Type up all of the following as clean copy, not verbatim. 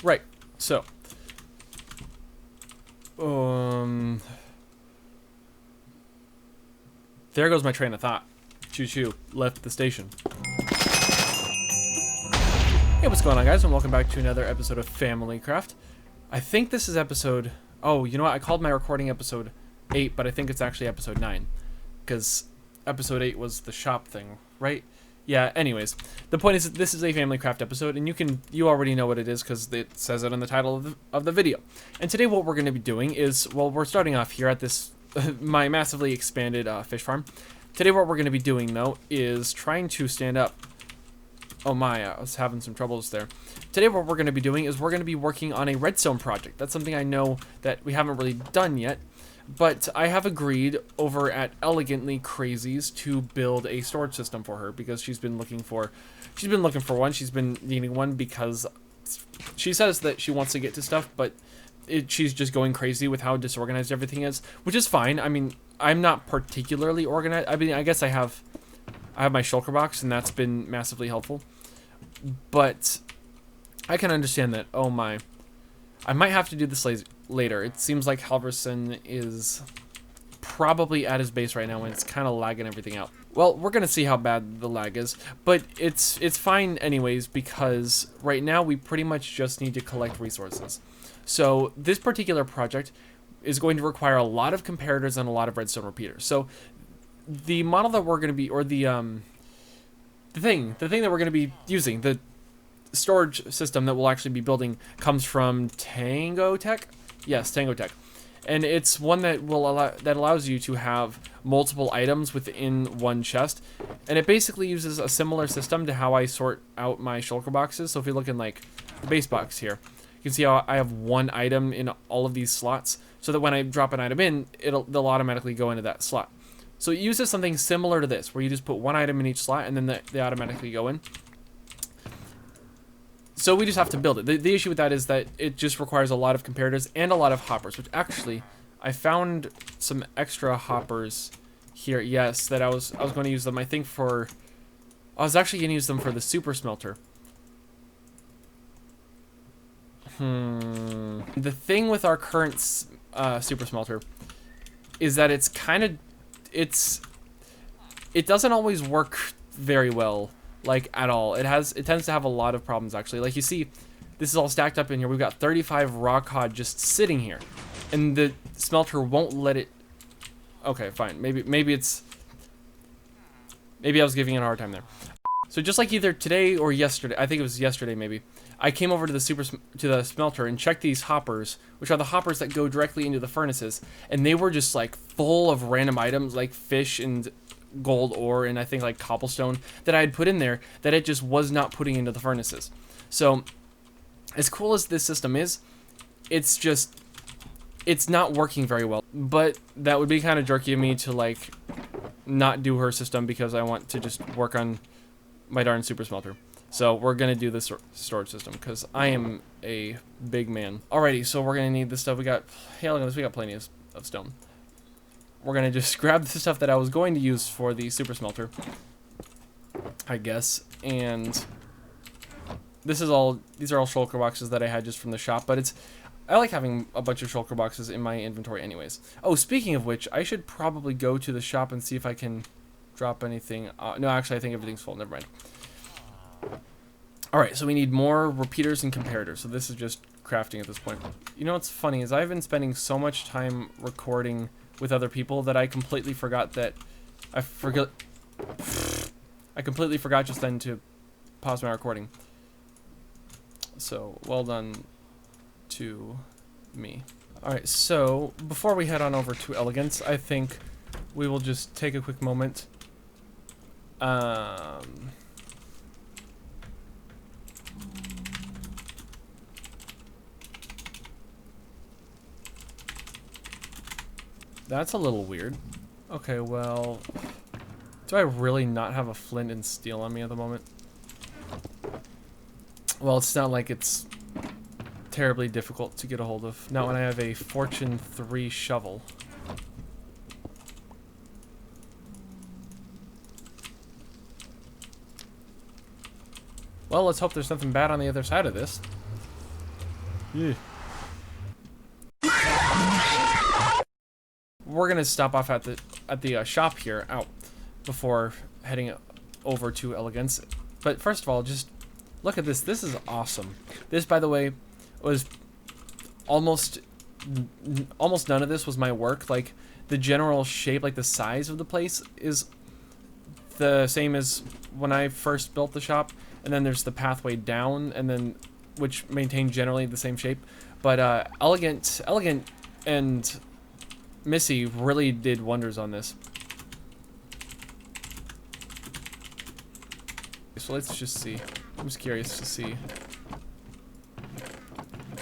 Right. So, there goes my train of thought. Choo choo. Left the station. Hey, what's going on, guys, and welcome back to another episode of Familycraft. I think this is episode... Oh, you know what? I called my recording episode 8, but I think it's actually episode 9. Because episode 8 was the shop thing, right? Yeah, anyways. The point is that this is a Familycraft episode, and you already know what it is because it says it in the title of the video. And today what we're going to be doing is, well, we're starting off here at this, my massively expanded fish farm. Today what we're going to be doing, though, is trying to stand up. Oh my, I was having some troubles there. Today what we're going to be doing is we're going to be working on a redstone project. That's something I know that we haven't really done yet, but I have agreed over at Elegantly Crazy's to build a storage system for her because she's been looking for one. She's been needing one because she says that she wants to get to stuff, but she's just going crazy with how disorganized everything is, which is fine. I mean, I'm not particularly organized. I mean, I guess I have my shulker box, and that's been massively helpful. But I can understand that. Oh my. I might have to do this later. It seems like Halverson is probably at his base right now, and it's kind of lagging everything out. Well, we're going to see how bad the lag is, but it's fine anyways, because right now we pretty much just need to collect resources. So this particular project is going to require a lot of comparators and a lot of redstone repeaters. So the model that we're going to be, or the thing that we're going to be using, the storage system that we'll actually be building, comes from Tango Tech. Yes, Tango Tech, and it's one that allows you to have multiple items within one chest, and it basically uses a similar system to how I sort out my shulker boxes. So if you look in like the base box here, you can see how I have one item in all of these slots, so that when I drop an item in, they'll automatically go into that slot. So it uses something similar to this, where you just put one item in each slot, and then they automatically go in. So we just have to build it. The issue with that is that it just requires a lot of comparators and a lot of hoppers, which actually, I found some extra hoppers here. Yes, that I was going to use them, I think, for... I was actually going to use them for the super smelter. The thing with our current super smelter is that it's kind of... It doesn't always work very well, like at all. It tends to have a lot of problems, actually. Like you see, this is all stacked up in here. We've got 35 raw cod just sitting here, and the smelter won't let it. Okay, fine. Maybe I was giving it a hard time there. So just like either today or yesterday, I think it was yesterday maybe, I came over to the smelter and checked these hoppers, which are the hoppers that go directly into the furnaces, and they were just like full of random items like fish and gold ore and I think like cobblestone that I had put in there that it just was not putting into the furnaces. So as cool as this system is, it's not working very well. But that would be kind of jerky of me to like not do her system because I want to just work on my darn super smelter. So we're gonna do this storage system because I am a big man. Alrighty, so we're gonna need this stuff. We got plenty of stone. We're gonna just grab the stuff that I was going to use for the super smelter, I guess. And these are all shulker boxes that I had just from the shop. But I like having a bunch of shulker boxes in my inventory, anyways. Oh, speaking of which, I should probably go to the shop and see if I can drop anything. No, actually, I think everything's full. Never mind. Alright, so we need more repeaters and comparators. So this is just crafting at this point. You know what's funny is I've been spending so much time recording with other people that I completely forgot that... I completely forgot just then to pause my recording. So, well done to me. Alright, so before we head on over to Elegance, I think we will just take a quick moment. That's a little weird. Okay, well... Do I really not have a flint and steel on me at the moment? Well, it's not like it's terribly difficult to get a hold of. Not when I have a Fortune 3 shovel. Well, let's hope there's nothing bad on the other side of this. Yeah. We're gonna stop off at the shop here before heading over to Elegance. But first of all, just look at this. This is awesome. This, by the way, was almost none of this was my work. Like, the general shape, like the size of the place is the same as when I first built the shop, and then there's the pathway down, and then which maintained generally the same shape. But Elegant and Missy really did wonders on this. So let's just see. I'm just curious to see.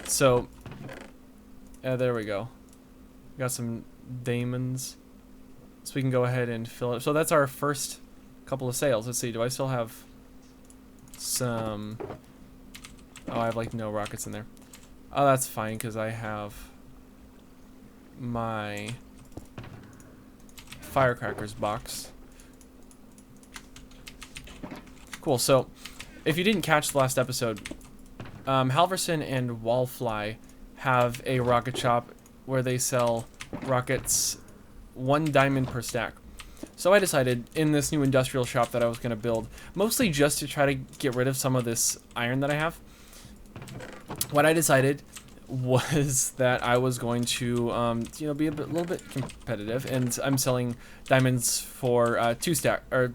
So, there we go. Got some diamonds. So we can go ahead and fill it. So that's our first couple of sales. Let's see, do I still have some... Oh, I have like no rockets in there. Oh, that's fine, because I have my firecrackers box. Cool, so if you didn't catch the last episode, Halverson and Wallfly have a rocket shop where they sell rockets 1 diamond per stack. So I decided in this new industrial shop that I was going to build, mostly just to try to get rid of some of this iron that I have, what I decided was that I was going to, you know, be a little bit competitive, and I'm selling diamonds for 2 stack, or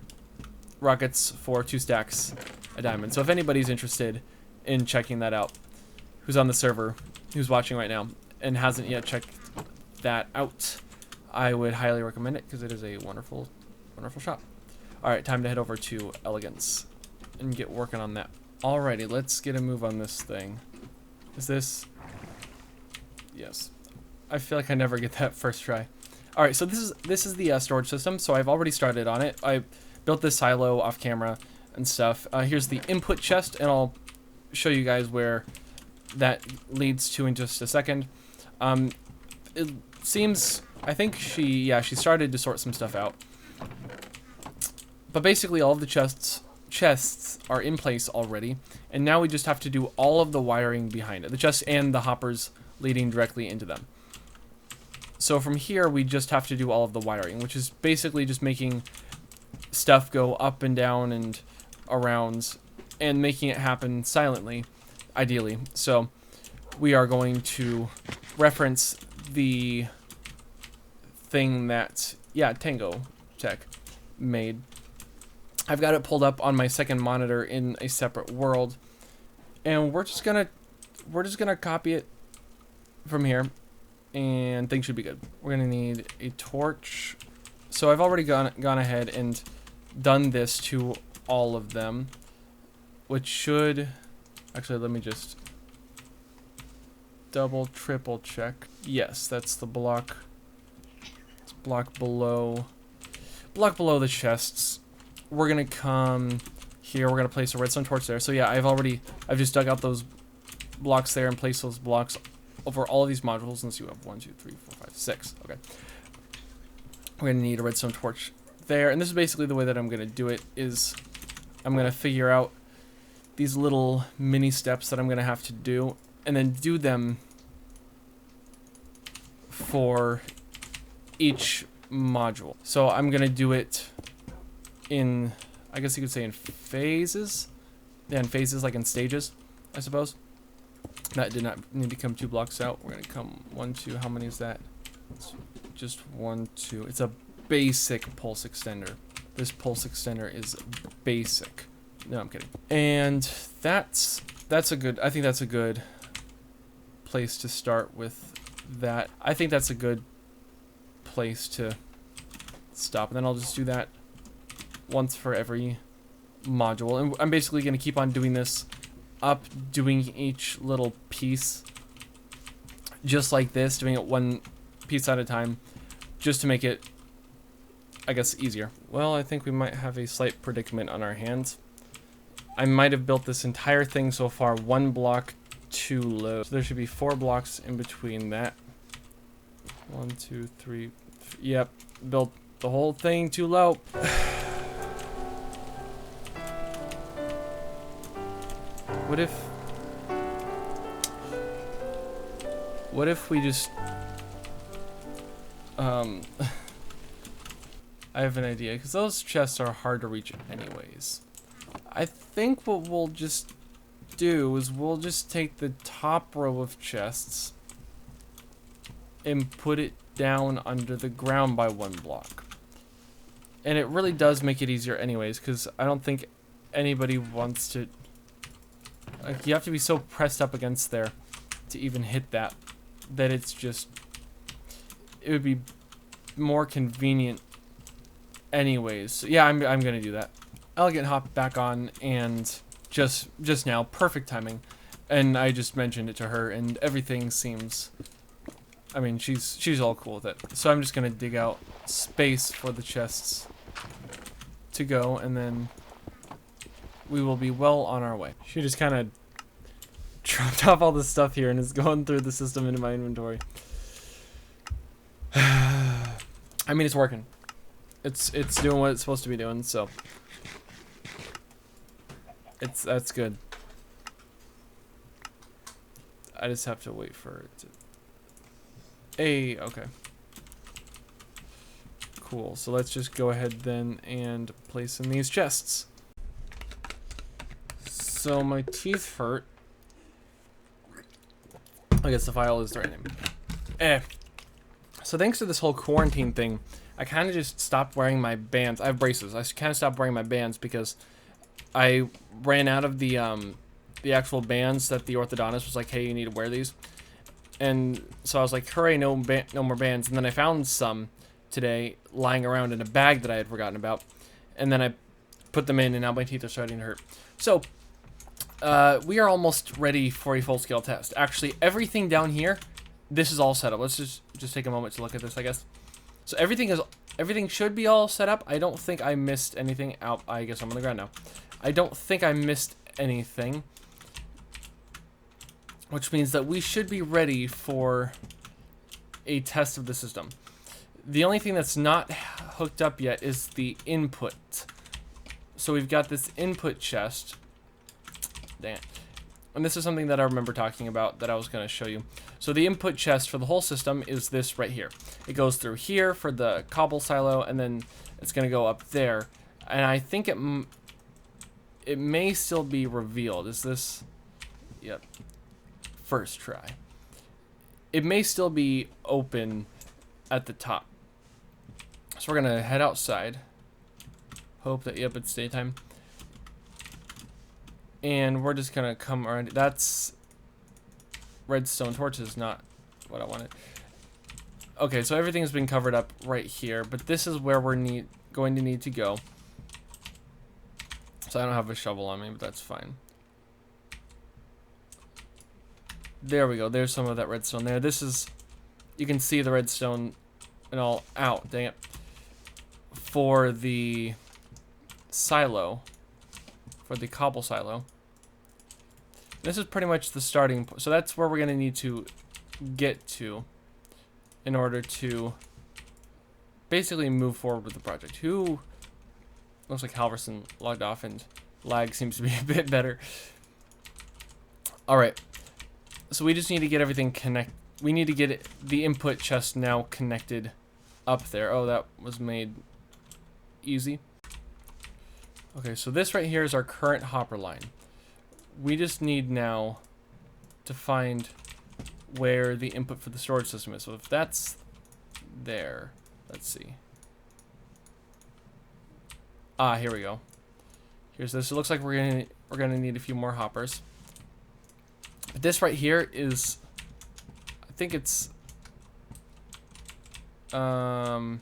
rockets for 2 stacks a diamond. So if anybody's interested in checking that out, who's on the server, who's watching right now, and hasn't yet checked that out, I would highly recommend it, because it is a wonderful, wonderful shop. Alright, time to head over to Elegance and get working on that. Alrighty, let's get a move on this thing. Is this... Yes. I feel like I never get that first try. Alright, so this is the storage system, so I've already started on it. I built this silo off camera and stuff. Here's the input chest, and I'll show you guys where that leads to in just a second. It seems... I think she started to sort some stuff out. But basically all of the chests are in place already, and now we just have to do all of the wiring behind it. The chests and the hoppers leading directly into them. So from here we just have to do all of the wiring, which is basically just making stuff go up and down and around and making it happen silently, ideally. So we are going to reference the thing that, Tango Tech made. I've got it pulled up on my second monitor in a separate world, and we're just gonna copy it from here, and things should be good. We're gonna need a torch. So I've already gone ahead and done this to all of them, which should actually, let me just double triple check. Yes, that's the block. Block below the chests. We're gonna come here, we're gonna place a redstone torch there. So yeah, I've just dug out those blocks there and placed those blocks over all of these modules. Let's see, we have 1, 2, 3, 4, 5, 6. Okay. We're gonna need a redstone torch there, and this is basically the way that I'm gonna do it. Is I'm gonna figure out these little mini steps that I'm gonna have to do, and then do them for each module. So I'm gonna do it in, I guess you could say, in phases. Yeah, in phases, like in stages, I suppose. That did not need to come 2 blocks out. We're gonna come 1, 2. How many is that? It's just 1, 2. It's a basic pulse extender. This pulse extender is basic. No, I'm kidding. And that's a good. I think that's a good place to start with that. I think that's a good place to stop, and then I'll just do that once for every module, and I'm basically going to keep on doing this up, doing each little piece just like this, doing it 1 piece at a time, just to make it, I guess, easier. Well, I think we might have a slight predicament on our hands. I might have built this entire thing so far 1 block too low, so there should be 4 blocks in between that. 1, 2, 3. Yep, built the whole thing too low. What if... What if we just... I have an idea, because those chests are hard to reach anyways. I think what we'll just do is we'll just take the top row of chests and put it down under the ground by 1 block. And it really does make it easier anyways, because I don't think anybody wants to... Like, you have to be so pressed up against there to even hit that it's just... It would be more convenient anyways. So yeah, I'm gonna do that. Elegant hopped back on, and just now, perfect timing. And I just mentioned it to her, and everything seems... I mean, she's all cool with it. So I'm just gonna dig out space for the chests to go, and then we will be well on our way. She just kind of dropped off all this stuff here and is going through the system into my inventory. I mean, it's working. It's doing what it's supposed to be doing, so that's good. I just have to wait for it to... Hey, okay. Cool, so let's just go ahead then and place in these chests. So my teeth hurt. I guess the file is the right name. So thanks to this whole quarantine thing, I kind of just stopped wearing my bands. I have braces. I kind of stopped wearing my bands because I ran out of the actual bands that the orthodontist was like, hey, you need to wear these. And so I was like, hooray, no more bands. And then I found some today lying around in a bag that I had forgotten about. And then I put them in, and now my teeth are starting to hurt. So we are almost ready for a full-scale test. Actually, everything down here, this is all set up. Let's just take a moment to look at this, I guess. So everything should be all set up. I don't think I missed anything out. I guess I'm on the ground now. I don't think I missed anything, which means that we should be ready for a test of the system. The only thing that's not hooked up yet is the input. So we've got this input chest. Dang it. And this is something that I remember talking about that I was going to show you. So the input chest for the whole system is this right here. It goes through here for the cobble silo, and then it's going to go up there. And I think it may still be revealed. Is this... Yep. First try. It may still be open at the top. So we're going to head outside. Hope that, yep, it's daytime. And we're just going to come around. That's redstone torches, not what I wanted. Okay, so everything's been covered up right here, but this is where we're going to need to go. So I don't have a shovel on me, but that's fine. There we go. There's some of that redstone there. This is... You can see the redstone and all out. Dang it. For the silo. For the cobble silo. This is pretty much the starting point. So that's where we're going to need to get to in order to basically move forward with the project. Who... Looks like Halverson logged off, and lag seems to be a bit better. Alright. So we just need to get everything we need to get the input chest now connected up there. Oh, that was made easy. Okay, so this right here is our current hopper line. We just need now to find where the input for the storage system is. So if that's there, let's see. Ah, here we go. Here's this. It looks like we're gonna need a few more hoppers. But this right here is, I think it's, oh,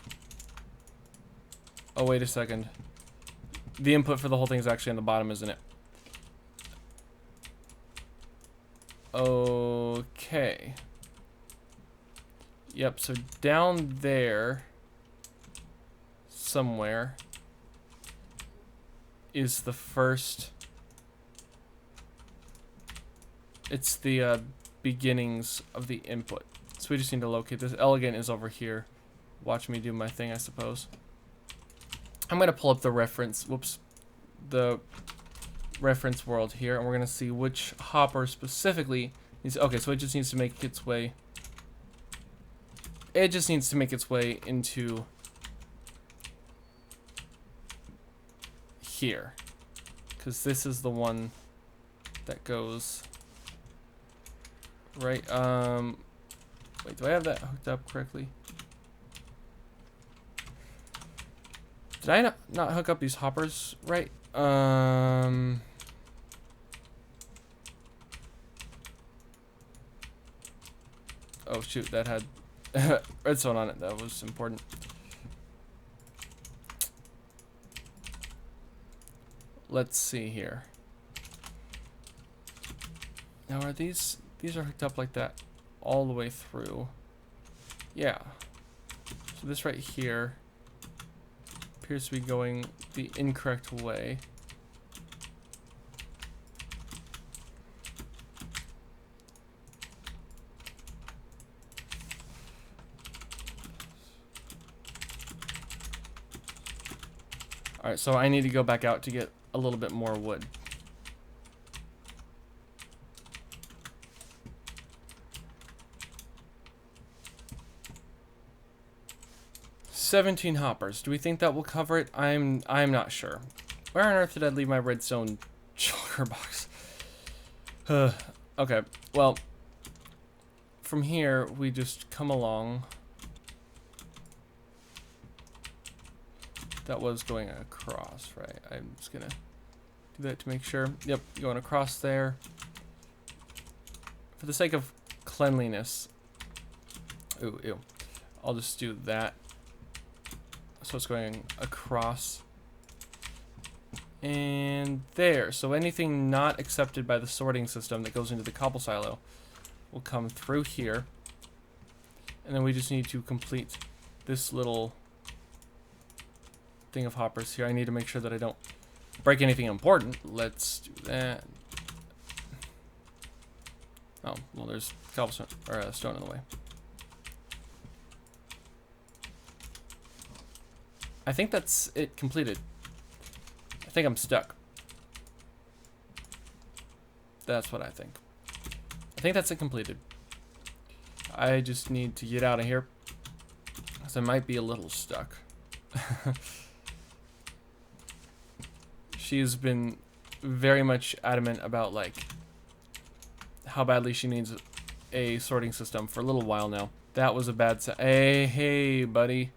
wait a second. The input for the whole thing is actually on the bottom, isn't it? Okay. Yep, so down there somewhere is the first... It's the beginnings of the input. So we just need to locate this. Elegant is over here. Watch me do my thing, I suppose. I'm going to pull up the reference... Whoops. The reference world here, and we're going to see which hopper specifically needs... Okay, so it just needs to make its way It just needs to make its way into here, because this is the one that goes right. Wait, do I have that hooked up correctly? Did I not hook up these hoppers right? Oh shoot, that had redstone on it. That was important. Let's see here. Now are these are hooked up like that all the way through? Yeah. So this right here appears to be going the incorrect way. Alright, so I need to go back out to get a little bit more wood. $17 hoppers. Do we think that will cover it? I'm not sure. Where on earth did I leave my redstone shulker box? Okay, well, from here we just come along. That was going across, right? I'm just gonna do that to make sure. Yep, going across there. For the sake of cleanliness. Ooh, ew. I'll just do that. So it's going across. And there. So anything not accepted by the sorting system that goes into the cobble silo will come through here. And then we just need to complete this little thing of hoppers here. I need to make sure that I don't break anything important. Let's do that. Oh, well, there's cobblestone or stone in the way. I think that's it completed. I think I'm stuck. That's what I think. I think that's it completed. I just need to get out of here, because I might be a little stuck. She's been very much adamant about like how badly she needs a sorting system for a little while now. That was a bad hey buddy.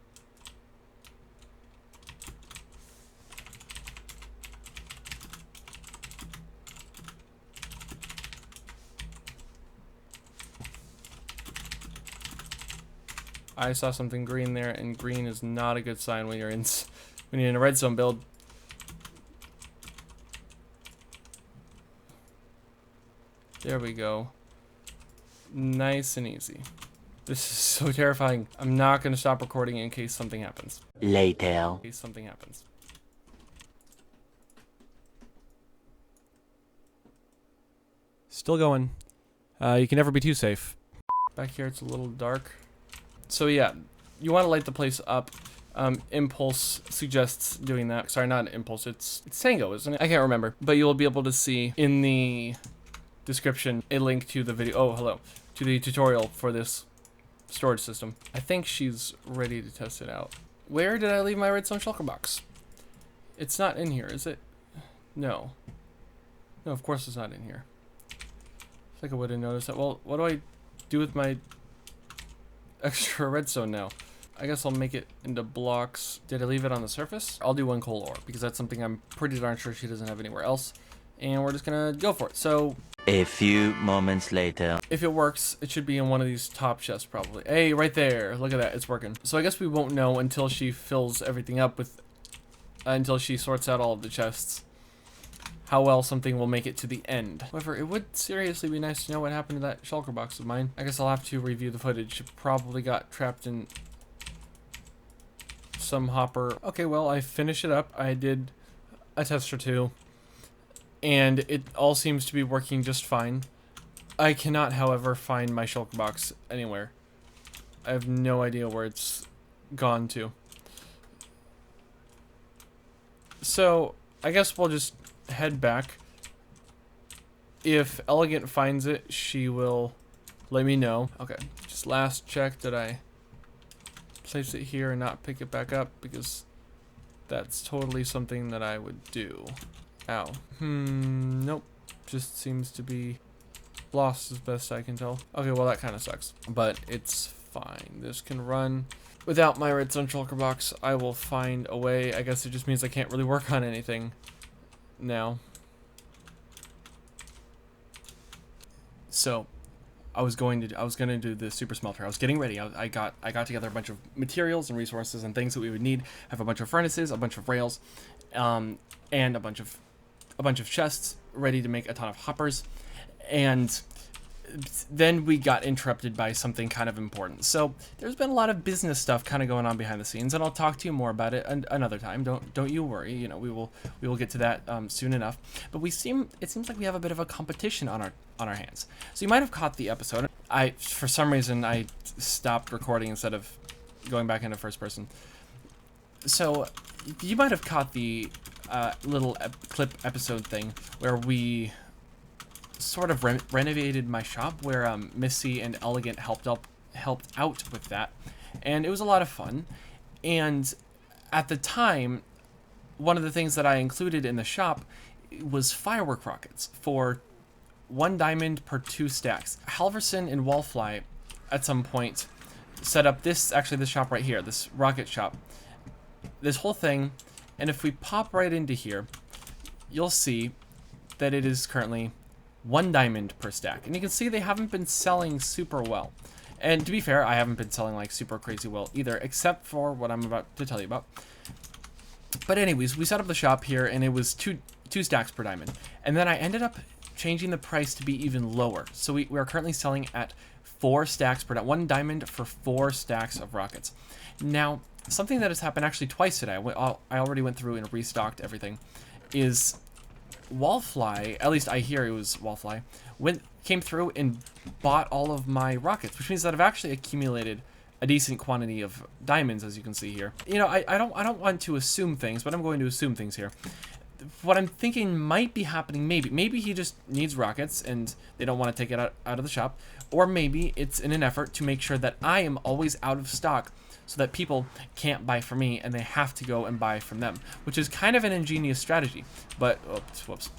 I saw something green there, and green is not a good sign when you're in a redstone build. There we go. Nice and easy. This is so terrifying. I'm not going to stop recording in case something happens. Later. In case something happens. Still going. You can never be too safe. Back here it's a little dark. So yeah, you want to light the place up. Impulse suggests doing that. Sorry, not Impulse. It's Tango, isn't it? I can't remember. But you'll be able to see in the description a link to the video. Oh, hello. To the tutorial for this storage system. I think she's ready to test it out. Where did I leave my redstone shulker box? It's not in here, is it? No. No, of course it's not in here. I think I would have noticed that. Well, what do I do with my extra redstone now? I guess I'll make it into blocks. Did I leave it on the surface? I'll do one coal ore, because that's something I'm pretty darn sure she doesn't have anywhere else. And we're just gonna go for it. So A few moments later. if it works, it should be in one of these top chests probably. Hey, right there. Look at that. It's working. So I guess we won't know until she fills everything up with, until she sorts out all of the chests, how well something will make it to the end. However, it would seriously be nice to know what happened to that shulker box of mine. I guess I'll have to review the footage. It probably got trapped in some hopper. Okay, well, I finished it up. I did a test or two, and it all seems to be working just fine. I cannot, however, find my shulker box anywhere. I have no idea where it's gone to. So, I guess we'll just head back. If Elegant finds it, she will let me know. Okay, just last check that I place it here and not pick it back up, because that's totally something that I would do. Ow. Nope. Just seems to be lost as best I can tell. Okay, well that kind of sucks, but it's fine. This can run without my redstone shulker box. I will find a way. I guess it just means I can't really work on anything now. So I was gonna do the super smelter. I was getting ready. I got together a bunch of materials and resources and things that we would need. I have a bunch of furnaces, a bunch of rails, and a bunch of chests ready to make a ton of hoppers. And then we got interrupted by something kind of important. So there's been a lot of business stuff kind of going on behind the scenes, and I'll talk to you more about it another time. Don't you worry. You know, we will get to that soon enough. But it seems like we have a bit of a competition on our hands. So you might have caught the episode. For some reason I stopped recording instead of going back into first person. So you might have caught the little clip episode thing where we sort of renovated my shop, where Missy and Elegant helped out with that, and it was a lot of fun. And at the time, one of the things that I included in the shop was firework rockets for 1 diamond per 2 stacks. Halverson and Wallfly at some point set up this shop right here, this rocket shop, this whole thing. And if we pop right into here, you'll see that it is currently 1 diamond per stack. And you can see they haven't been selling super well. And to be fair, I haven't been selling like super crazy well either, except for what I'm about to tell you about. But anyways, we set up the shop here, and it was two stacks per diamond. And then I ended up changing the price to be even lower. So we are currently selling at 4 stacks per 1 diamond for 4 stacks of rockets. Now, something that has happened actually twice today, I already went through and restocked everything, is Wallfly, at least I hear it was Wallfly, came through and bought all of my rockets, which means that I've actually accumulated a decent quantity of diamonds, as you can see here. You know, I don't want to assume things, but I'm going to assume things here. What I'm thinking might be happening, maybe he just needs rockets and they don't want to take it out of the shop, or maybe it's in an effort to make sure that I am always out of stock, so that people can't buy from me and they have to go and buy from them, which is kind of an ingenious strategy. But whoops.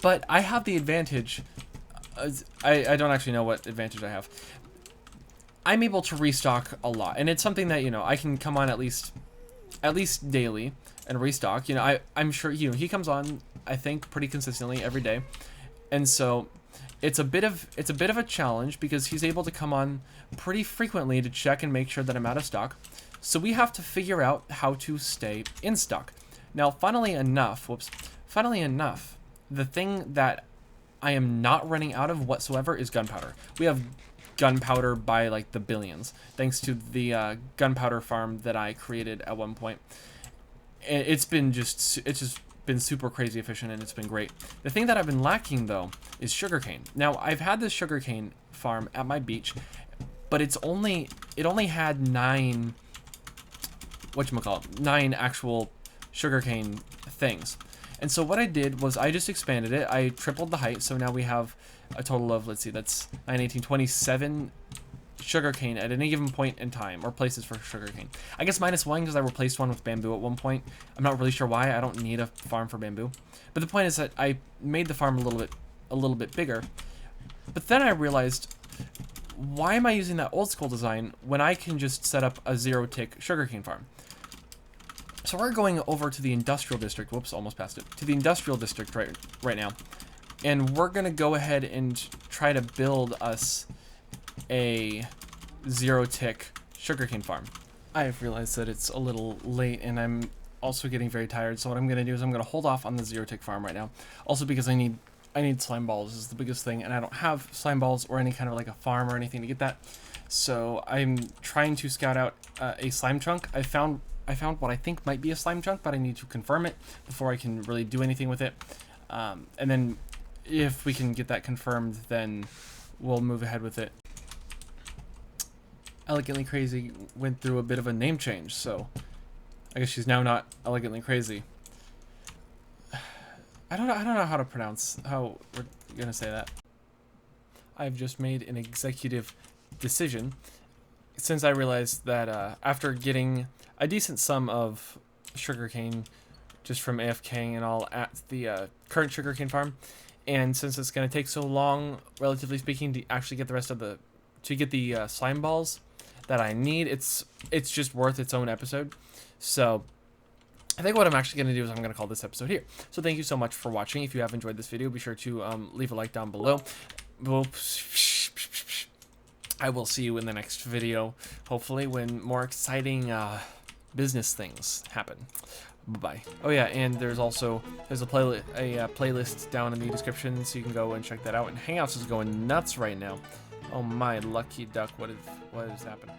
But I have the advantage. I don't actually know what advantage I have. I'm able to restock a lot, and it's something that, you know, I can come on at least daily and restock. You know, I'm sure, you know, he comes on, I think, pretty consistently every day, and so it's a bit of a challenge because he's able to come on pretty frequently to check and make sure that I'm out of stock. So we have to figure out how to stay in stock. Now, funnily enough, the thing that I am not running out of whatsoever is gunpowder. We have gunpowder by like the billions, thanks to the gunpowder farm that I created at one point. It's just been super crazy efficient, and it's been great. The thing that I've been lacking though is sugarcane. Now, I've had this sugarcane farm at my beach, but it only had 9 actual sugarcane things. And so what I did was I just expanded it. I tripled the height, so now we have a total of, let's see, that's 9, 18, 27 sugarcane at any given point in time, or places for sugarcane. I guess -1 because I replaced one with bamboo at one point. I'm not really sure why. I don't need a farm for bamboo. But the point is that I made the farm a little bit bigger. But then I realized, why am I using that old school design when I can just set up a 0-tick sugarcane farm? So we're going over to the industrial district. Whoops, almost passed it. To the industrial district right now. And we're going to go ahead and try to build us a 0-tick sugarcane farm. I've realized that it's a little late, and I'm also getting very tired. So what I'm going to do is I'm going to hold off on the 0-tick farm right now. Also because I need slime balls is the biggest thing, and I don't have slime balls or any kind of like a farm or anything to get that. So I'm trying to scout out a slime chunk. I found what I think might be a slime chunk, but I need to confirm it before I can really do anything with it. And then if we can get that confirmed, then we'll move ahead with it. Elegantly Crazy went through a bit of a name change, so I guess she's now not Elegantly Crazy. I don't know how to pronounce how we're gonna say that. I've just made an executive decision. since I realized that after getting a decent sum of sugarcane just from AFKing and all at the current sugarcane farm, and since it's going to take so long, relatively speaking, to actually get the rest of the slime balls that I need, it's just worth its own episode. So I think what I'm actually going to do is I'm going to call this episode here. So thank you so much for watching. If you have enjoyed this video, be sure to leave a like down below. I will see you in the next video, hopefully, when more exciting business things happen. Bye-bye. Oh yeah, and there's a playlist down in the description, so you can go and check that out. And Hangouts is going nuts right now. Oh my lucky duck, what has happened?